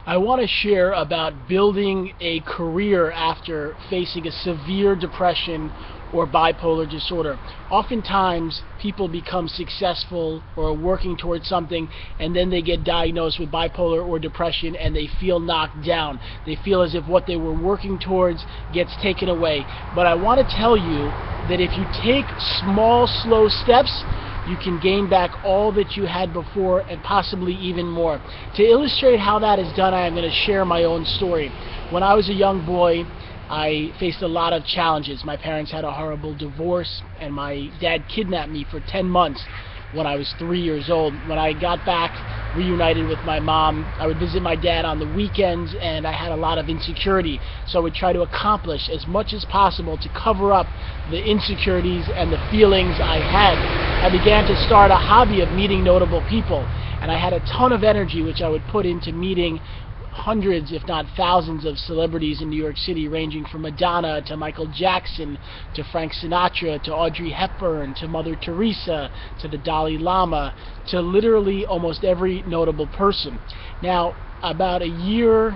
I want to share about building a career after facing a severe depression or bipolar disorder. Oftentimes, people become successful or are working towards something, and then they get diagnosed with bipolar or depression and they feel knocked down. They feel as if what they were working towards gets taken away. But I want to tell you that if you take small, slow steps, you can gain back all that you had before and possibly even more. To illustrate how that is done, I am going to share my own story. When I was a young boy, I faced a lot of challenges. My parents had a horrible divorce, and my dad kidnapped me for 10 months when I was 3 years old. When I got back, reunited with my mom, I would visit my dad on the weekends, and I had a lot of insecurity. So I would try to accomplish as much as possible to cover up the insecurities and the feelings I had. I began to start a hobby of meeting notable people, and I had a ton of energy which I would put into meeting hundreds, if not thousands, of celebrities in New York City, ranging from Madonna to Michael Jackson to Frank Sinatra to Audrey Hepburn to Mother Teresa to the Dalai Lama to literally almost every notable person. Now, about a year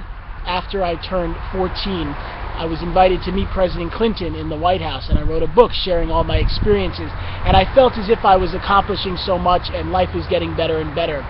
after I turned 14, I was invited to meet President Clinton in the White House, and I wrote a book sharing all my experiences, and I felt as if I was accomplishing so much and life was getting better and better.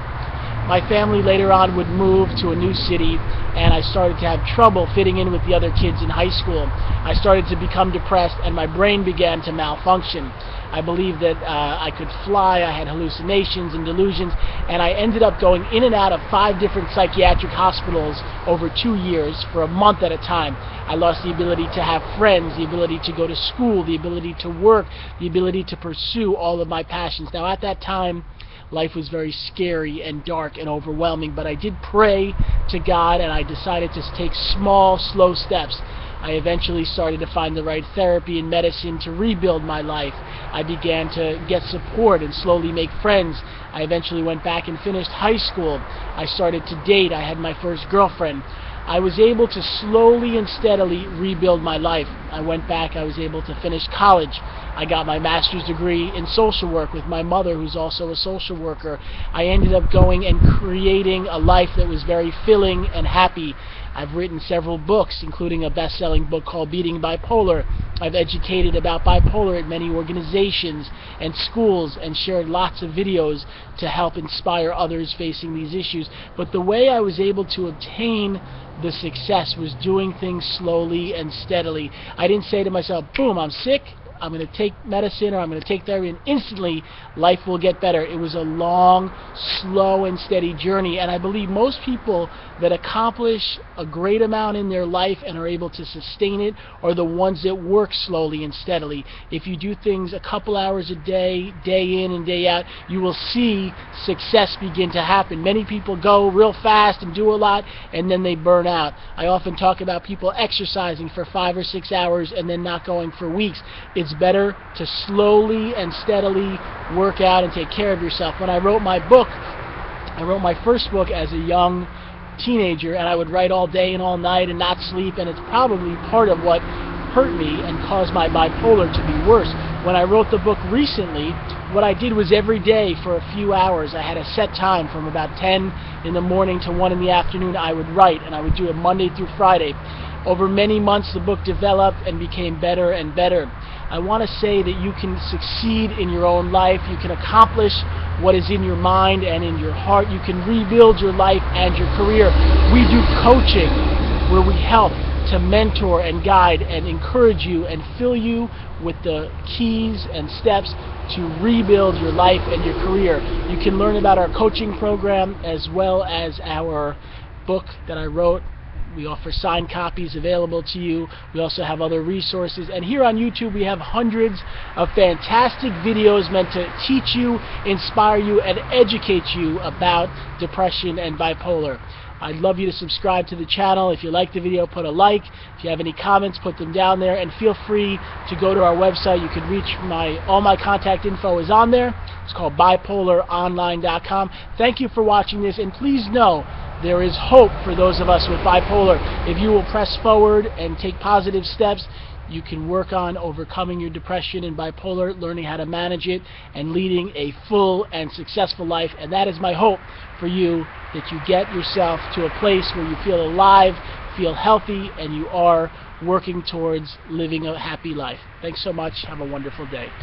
My family later on would move to a new city, and I started to have trouble fitting in with the other kids in high school. I started to become depressed, and my brain began to malfunction. I believed that I could fly, I had hallucinations and delusions, and I ended up going in and out of 5 different psychiatric hospitals over 2 years for a month at a time. I lost the ability to have friends, the ability to go to school, the ability to work, the ability to pursue all of my passions. Now, at that time, life was very scary and dark and overwhelming, but I did pray to God, and I decided to take small, slow steps. I eventually started to find the right therapy and medicine to rebuild my life. I began to get support and slowly make friends. I eventually went back and finished high school. I started to date. I had my first girlfriend. I was able to slowly and steadily rebuild my life. I went back, I was able to finish college. I got my master's degree in social work with my mother, who's also a social worker. I ended up going and creating a life that was very filling and happy. I've written several books, including a best-selling book called Beating Bipolar. I've educated about bipolar at many organizations and schools and shared lots of videos to help inspire others facing these issues. But the way I was able to obtain the success was doing things slowly and steadily. I didn't say to myself, boom, I'm sick, I'm going to take medicine or I'm going to take therapy and instantly life will get better. It was a long, slow and steady journey, and I believe most people that accomplish a great amount in their life and are able to sustain it are the ones that work slowly and steadily. If you do things a couple hours a day, day in and day out, you will see success begin to happen. Many people go real fast and do a lot and then they burn out. I often talk about people exercising for 5 or 6 hours and then not going for weeks. It's better to slowly and steadily work out and take care of yourself. When I wrote my book, I wrote my first book as a young teenager, and I would write all day and all night and not sleep, and it's probably part of what hurt me and caused my bipolar to be worse. When I wrote the book recently, what I did was every day for a few hours, I had a set time from about 10 in the morning to 1 in the afternoon, I would write, and I would do it Monday through Friday. Over many months, the book developed and became better and better. I want to say that you can succeed in your own life. You can accomplish what is in your mind and in your heart. You can rebuild your life and your career. We do coaching where we help to mentor and guide and encourage you and fill you with the keys and steps to rebuild your life and your career. You can learn about our coaching program as well as our book that I wrote. We offer signed copies available to you. We also have other resources. And here on YouTube, we have hundreds of fantastic videos meant to teach you, inspire you, and educate you about depression and bipolar. I'd love you to subscribe to the channel. If you like the video, put a like. If you have any comments, put them down there. And feel free to go to our website. You can reach all my contact info is on there. It's called bipolaronline.com. Thank you for watching this, and please know there is hope for those of us with bipolar. If you will press forward and take positive steps, you can work on overcoming your depression and bipolar, learning how to manage it, and leading a full and successful life. And that is my hope for you, that you get yourself to a place where you feel alive, feel healthy, and you are working towards living a happy life. Thanks so much. Have a wonderful day.